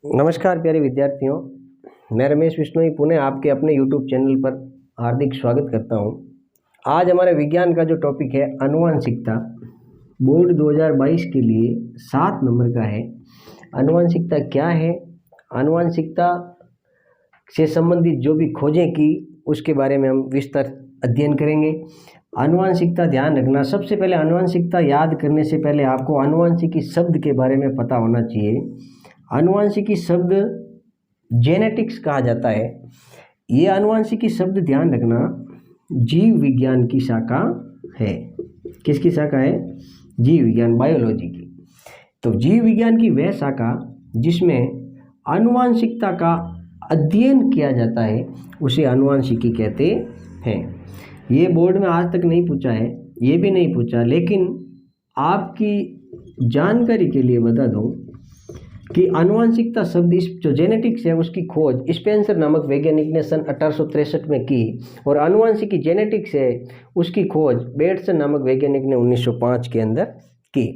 नमस्कार प्यारे विद्यार्थियों, मैं रमेश बिश्नोई पुनः आपके अपने YouTube चैनल पर हार्दिक स्वागत करता हूं। आज हमारे विज्ञान का जो टॉपिक है आनुवांशिकता, बोर्ड 2022 के लिए 7 नंबर का है। आनुवांशिकता क्या है, आनुवांशिकता से संबंधित जो भी खोजें की उसके बारे में हम विस्तार अध्ययन करेंगे। आनुवांशिकता ध्यान रखना, सबसे पहले आनुवांशिकता याद करने से पहले आपको आनुवांशिकी शब्द के बारे में पता होना चाहिए। आनुवांशिकी शब्द जेनेटिक्स कहा जाता है। ये आनुवांशिकी शब्द ध्यान रखना जीव विज्ञान की शाखा है। किसकी शाखा है? जीव विज्ञान, बायोलॉजी की। तो जीव विज्ञान की वह शाखा जिसमें आनुवांशिकता का अध्ययन किया जाता है उसे आनुवांशिकी कहते हैं। ये बोर्ड में आज तक नहीं पूछा है, ये भी नहीं पूछा, लेकिन आपकी जानकारी के लिए बता दूं कि आनुवांशिकता शब्द इस जो जेनेटिक्स है उसकी खोज स्पेंसर नामक वैज्ञानिक ने सन 1863 में की, और आनुवांशिकी जेनेटिक्स है उसकी खोज बेटसन नामक वैज्ञानिक ने 1905 के अंदर की।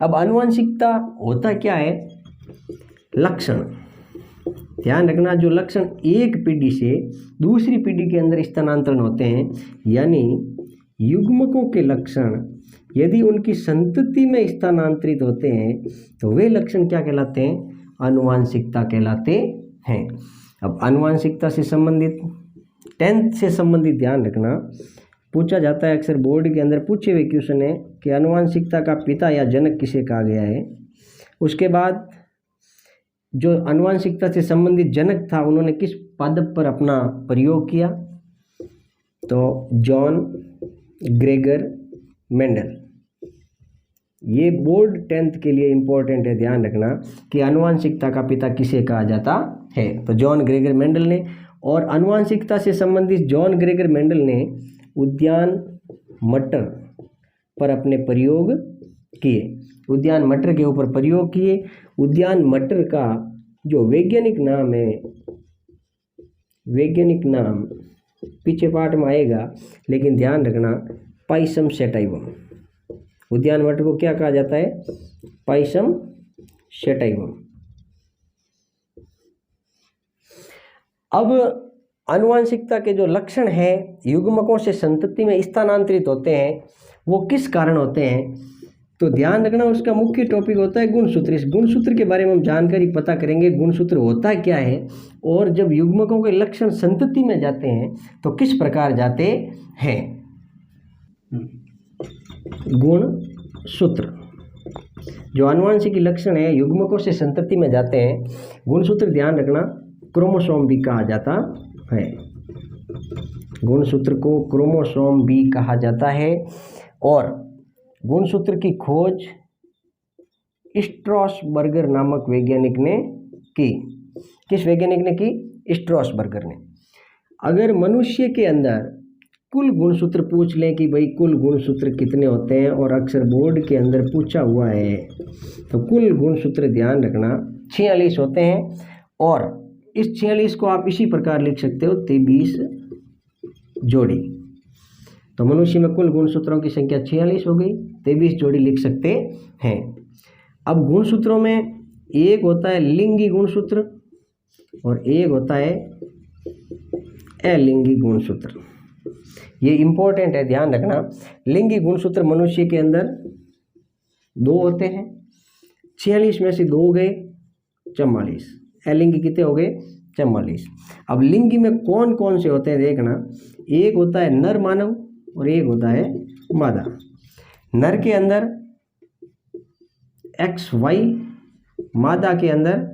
अब आनुवांशिकता होता क्या है? लक्षण ध्यान रखना, जो लक्षण एक पीढ़ी से दूसरी पीढ़ी के अंदर स्थानांतरण होते हैं, यानी युग्मकों के लक्षण यदि उनकी संतति में स्थानांतरित होते हैं तो वे लक्षण क्या कहलाते हैं? आनुवांशिकता कहलाते हैं। अब आनुवांशिकता से संबंधित 10th से संबंधित ध्यान रखना, पूछा जाता है अक्सर बोर्ड के अंदर पूछे हुए क्वेश्चन है कि आनुवांशिकता का पिता या जनक किसे कहा गया है। उसके बाद जो आनुवांशिकता से संबंधित जनक था उन्होंने किस पादप पर अपना प्रयोग किया? तो जॉन ग्रेगर मेंडल। ये बोर्ड 10th के लिए इम्पोर्टेंट है, ध्यान रखना कि आनुवांशिकता का पिता किसे कहा जाता है। तो जॉन ग्रेगर मेंडल ने, और आनुवांशिकता से संबंधित जॉन ग्रेगर मेंडल ने उद्यान मटर पर अपने प्रयोग किए। उद्यान मटर के ऊपर प्रयोग किए। उद्यान मटर का जो वैज्ञानिक नाम है, वैज्ञानिक नाम पीछे पाठ में आएगा, लेकिन ध्यान रखना पाइसम सेटाइवम। उद्यान मटर को क्या कहा जाता है? Pisum sativum. अब आनुवांशिकता के जो लक्षण है युग्मकों से संतति में स्थानांतरित होते हैं, वो किस कारण होते हैं? तो ध्यान रखना उसका मुख्य टॉपिक होता है गुणसूत्र। इस गुणसूत्र के बारे में हम जानकारी पता करेंगे। गुणसूत्र होता क्या है, और जब युग्मकों के लक्षण संतति में जाते हैं तो किस प्रकार जाते हैं। गुणसूत्र जो आनुवांशिकी लक्षण है युग्मकों से संतति में जाते हैं, गुणसूत्र ध्यान रखना क्रोमोसोम भी कहा जाता है। गुणसूत्र को क्रोमोसोम भी कहा जाता है। और गुणसूत्र की खोज स्ट्रॉसबर्गर नामक वैज्ञानिक ने की। किस वैज्ञानिक ने की? स्ट्रॉसबर्गर ने। अगर मनुष्य के अंदर कुल गुणसूत्र पूछ लें कि भाई कुल गुणसूत्र कितने होते हैं, और अक्सर बोर्ड के अंदर पूछा हुआ है, तो कुल गुणसूत्र ध्यान रखना 46 होते हैं। और इस 46 को आप इसी प्रकार लिख सकते हो 23 जोड़ी। तो मनुष्य में कुल गुणसूत्रों की संख्या 46 हो गई, 23 जोड़ी लिख सकते हैं। अब गुणसूत्रों में एक होता है लिंगी गुणसूत्र और एक होता है अलिंगी गुणसूत्र। ये इंपॉर्टेंट है, ध्यान रखना। लिंगी गुणसूत्र मनुष्य के अंदर 2 होते हैं, 46 में से 2 गए 44। अलिंगी कितने हो गए? 44। अब लिंगी में कौन कौन से होते हैं देखना, एक होता है नर मानव और एक होता है मादा। नर के अंदर XY, मादा के अंदर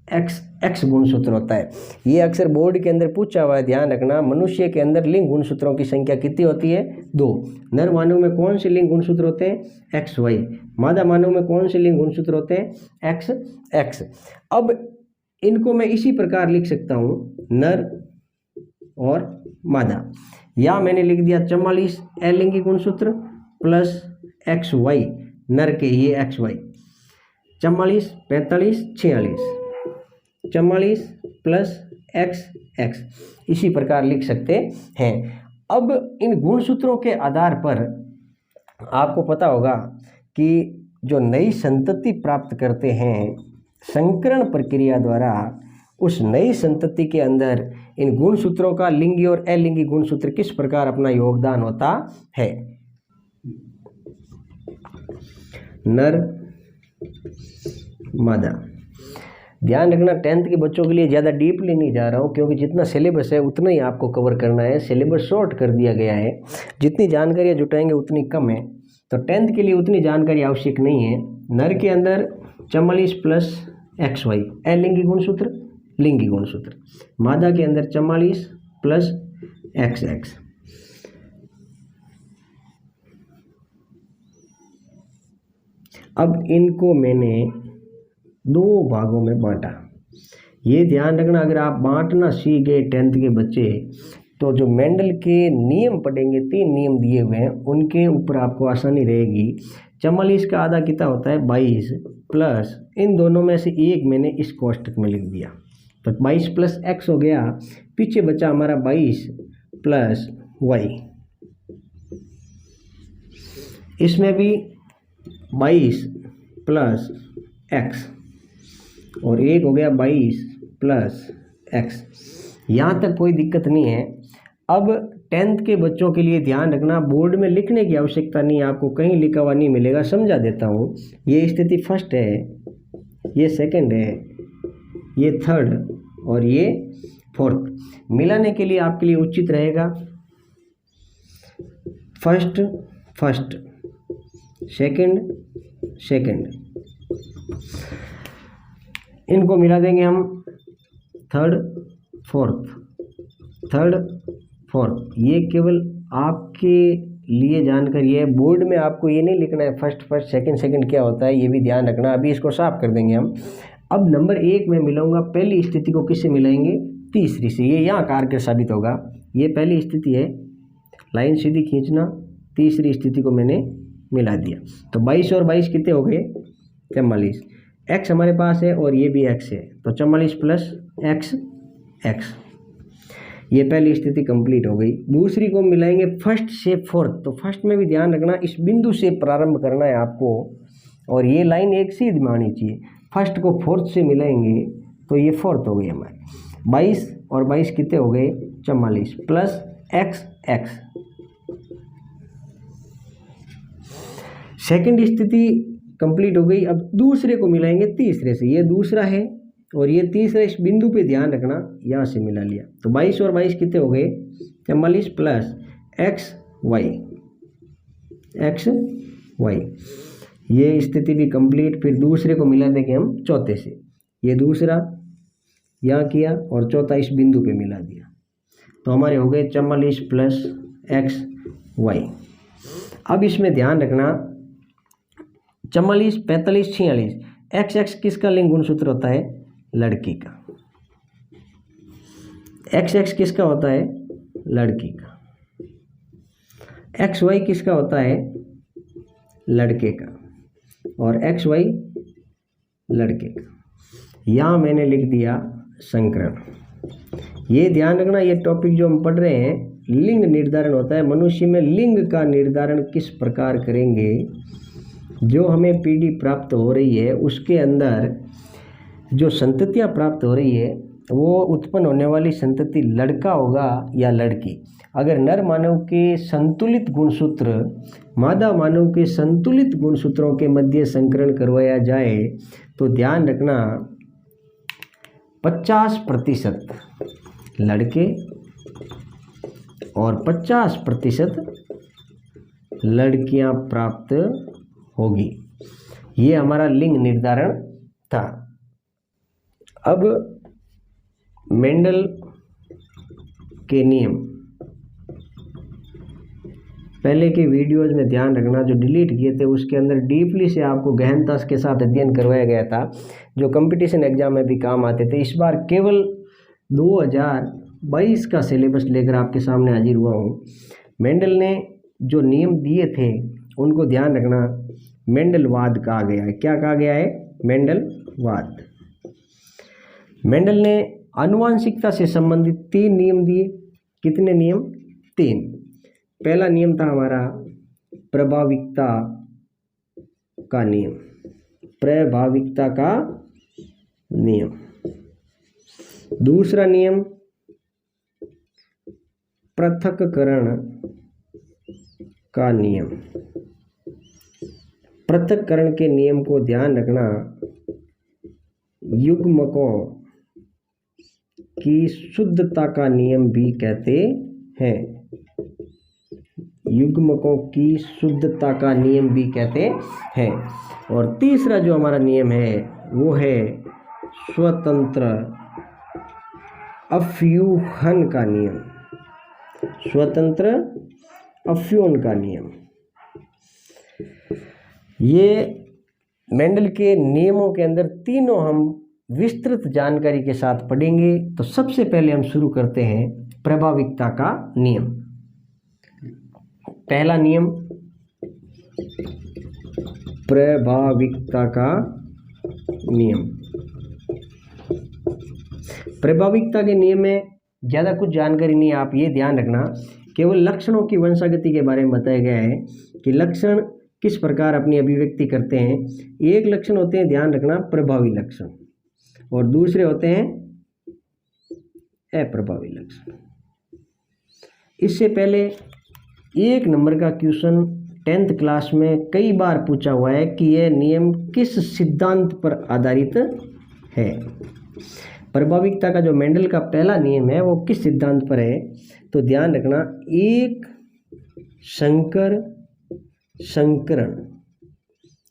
XX गुणसूत्र होता है। ये अक्सर बोर्ड के अंदर पूछा हुआ है, ध्यान रखना। मनुष्य के अंदर लिंग गुणसूत्रों की संख्या कितनी होती है? 2। नर मानव में कौन से लिंग गुणसूत्र होते हैं? XY। मादा मानव में कौन से लिंग गुणसूत्र होते हैं? XX। अब इनको मैं इसी प्रकार लिख सकता हूँ, नर और मादा, या मैंने लिख दिया 44 अलिंगी गुणसूत्र प्लस XY, नर के ये XY, 44, 45, 46, 44 प्लस XX, इसी प्रकार लिख सकते हैं। अब इन गुणसूत्रों के आधार पर आपको पता होगा कि जो नई संतति प्राप्त करते हैं संकरण प्रक्रिया द्वारा उस नई संतति के अंदर इन गुणसूत्रों का लिंगी और अलिंगी गुणसूत्र किस प्रकार अपना योगदान होता है। नर मादा। ध्यान रखना 10th के बच्चों के लिए ज़्यादा डीपली नहीं जा रहा हूँ, क्योंकि जितना सिलेबस है उतना ही आपको कवर करना है। सिलेबस शॉर्ट कर दिया गया है, जितनी जानकारियाँ जुटाएंगे उतनी कम है, तो 10th के लिए उतनी जानकारी आवश्यक नहीं है। नर के अंदर 44 प्लस XY अलिंगी गुणसूत्र, लिंगी गुणसूत्र। मादा के अंदर 44 प्लस XX। अब इनको मैंने 2 भागों में बांटा। ये ध्यान रखना, अगर आप बांटना सीख गए 10th के बच्चे, तो जो मेंडल के नियम पढ़ेंगे, 3 नियम दिए हुए हैं, उनके ऊपर आपको आसानी रहेगी। 44 का आधा कितना होता है 22 प्लस इन दोनों में से एक मैंने इस कोष्टक में लिख दिया, तो 22 प्लस X हो गया। पीछे बचा हमारा 22 प्लस Y। इसमें भी 22 प्लस X और एक हो गया 22 प्लस X। यहाँ तक कोई दिक्कत नहीं है। अब 10th के बच्चों के लिए ध्यान रखना, बोर्ड में लिखने की आवश्यकता नहीं है, आपको कहीं लिखा हुआ नहीं मिलेगा। समझा देता हूँ। ये स्थिति फर्स्ट है, ये सेकंड है, ये थर्ड और ये फोर्थ। मिलाने के लिए आपके लिए उचित रहेगा फर्स्ट फर्स्ट, सेकंड सेकंड, इनको मिला देंगे हम थर्ड फोर्थ, थर्ड फोर्थ। ये केवल आपके लिए जानकारी है, बोर्ड में आपको ये नहीं लिखना है फर्स्ट फर्स्ट सेकंड सेकंड क्या होता है, ये भी ध्यान रखना। अभी इसको साफ कर देंगे हम। अब नंबर 1 में मिलाऊंगा, पहली स्थिति को किससे मिलाएंगे, तीसरी से। ये यहाँ कारगर साबित होगा। ये पहली स्थिति है, लाइन सीधी खींचना, तीसरी स्थिति को मैंने मिला दिया, तो 22 और 22 कितने हो गए 44। X हमारे पास है और ये भी X है, तो 44 प्लस X। ये पहली स्थिति कंप्लीट हो गई। दूसरी को मिलाएंगे फर्स्ट से फोर्थ, तो फर्स्ट में भी ध्यान रखना इस बिंदु से प्रारंभ करना है आपको, और ये लाइन एक सीधी मानी चाहिए। फर्स्ट को फोर्थ से मिलाएंगे तो ये फोर्थ हो गई हमारे। 22 और 22 कितने हो गए 44 प्लस X। सेकंड स्थिति कंप्लीट हो गई। अब दूसरे को मिलाएंगे तीसरे से, ये दूसरा है और ये तीसरा, इस बिंदु पे ध्यान रखना, यहाँ से मिला लिया, तो 22 और 22 कितने हो गए 44 प्लस XY। ये स्थिति भी कंप्लीट। फिर दूसरे को मिला देंगे हम चौथे से, ये दूसरा यहाँ किया और चौथा इस बिंदु पे मिला दिया, तो हमारे हो गए 44 प्लस XY। अब इसमें ध्यान रखना 44, 45, 46, XX किसका लिंग गुणसूत्र होता है, लड़की का। XX किसका होता है, लड़की का। XY किसका होता है, लड़के का, और XY लड़के का। यहाँ मैंने लिख दिया संकरण। ये ध्यान रखना, ये टॉपिक जो हम पढ़ रहे हैं लिंग निर्धारण होता है। मनुष्य में लिंग का निर्धारण किस प्रकार करेंगे, जो हमें पीढ़ी प्राप्त हो रही है उसके अंदर जो संततियाँ प्राप्त हो रही है, वो उत्पन्न होने वाली संतति लड़का होगा या लड़की। अगर नर मानव के संतुलित गुणसूत्र मादा मानव के संतुलित गुणसूत्रों के मध्य संकरण करवाया जाए तो ध्यान रखना 50% लड़के और 50% लड़कियां प्राप्त होगी। ये हमारा लिंग निर्धारण था। अब मेंडल के नियम, पहले के वीडियोज में ध्यान रखना जो डिलीट किए थे उसके अंदर डीपली से आपको गहनता के साथ अध्ययन करवाया गया था, जो कंपटीशन एग्जाम में भी काम आते थे। इस बार केवल 2022 का सिलेबस लेकर आपके सामने हाजिर हुआ हूँ। मेंडल ने जो नियम दिए थे उनको ध्यान रखना, मेंडलवाद कहा गया है। क्या कहा गया है, मेंडलवाद। मेंडल ने आनुवंशिकता से संबंधित 3 नियम दिए। कितने नियम, 3। पहला नियम था हमारा प्रभाविकता का नियम। प्रभाविकता का नियम। दूसरा नियम पृथक्करण का नियम। पृथक्करण के नियम को ध्यान रखना, युग्मकों की शुद्धता का नियम भी कहते हैं। युग्मकों की शुद्धता का नियम भी कहते हैं। और तीसरा जो हमारा नियम है वो है स्वतंत्र अफ्यूहन का नियम। स्वतंत्र अफ्यूहन का नियम, ये मेंडल के नियमों के अंदर तीनों हम विस्तृत जानकारी के साथ पढ़ेंगे। तो सबसे पहले हम शुरू करते हैं प्रभाविकता का नियम। पहला नियम प्रभाविकता का नियम। प्रभाविकता के नियम में ज़्यादा कुछ जानकारी नहीं, आप ये ध्यान रखना केवल लक्षणों की वंशागति के बारे में बताया गया है कि लक्षण किस प्रकार अपनी अभिव्यक्ति करते हैं। एक लक्षण होते हैं, ध्यान रखना, प्रभावी लक्षण, और दूसरे होते हैं अप्रभावी लक्षण। इससे पहले 1 नंबर का क्वेश्चन 10th क्लास में कई बार पूछा हुआ है कि यह नियम किस सिद्धांत पर आधारित है। प्रभाविकता का जो मेंडल का पहला नियम है वो किस सिद्धांत पर है, तो ध्यान रखना, एक संकर संकरण,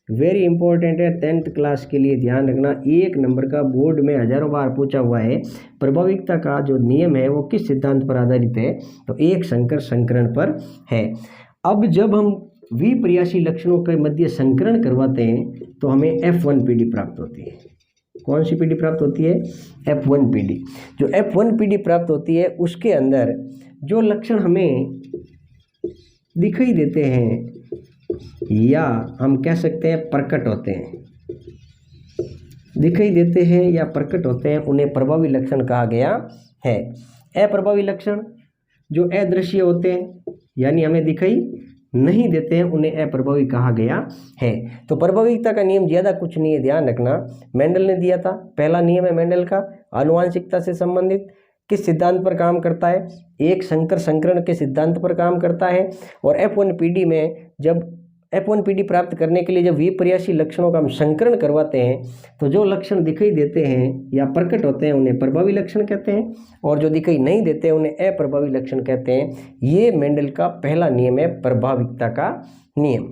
वेरी इंपॉर्टेंट है 10th क्लास के लिए। ध्यान रखना, 1 नंबर का बोर्ड में हजारों बार पूछा हुआ है। प्रभाविकता का जो नियम है वो किस सिद्धांत पर आधारित है, तो एक संकर संकरण पर है। अब जब हम विपर्यासी लक्षणों के मध्य संकरण करवाते हैं तो हमें F1 पीढ़ी प्राप्त होती है। कौन सी पीढ़ी प्राप्त होती है? F1 पीढ़ी। जो F1 पीढ़ी प्राप्त होती है उसके अंदर जो लक्षण हमें दिखाई देते हैं या हम कह सकते हैं प्रकट होते हैं, दिखाई देते हैं या प्रकट होते हैं, उन्हें प्रभावी लक्षण कहा गया है। अप्रभावी लक्षण जो अदृश्य होते हैं यानी हमें दिखाई नहीं देते हैं, उन्हें अप्रभावी कहा गया है। तो प्रभाविकता का नियम ज़्यादा कुछ नहीं है, ध्यान रखना, मेंडल ने दिया था। पहला नियम है मेंडल का, आनुवांशिकता से संबंधित, किस सिद्धांत पर काम करता है, एक संकर संकरण के सिद्धांत पर काम करता है। और F1 पीढ़ी में जब F1 पीढ़ी प्राप्त करने के लिए जब विपर्यासी लक्षणों का हम संकरण करवाते हैं तो जो लक्षण दिखाई देते हैं या प्रकट होते हैं उन्हें प्रभावी लक्षण कहते हैं, और जो दिखाई नहीं देते हैं उन्हें अप्रभावी लक्षण कहते हैं। ये मेंडल का पहला नियम है, प्रभाविकता का नियम।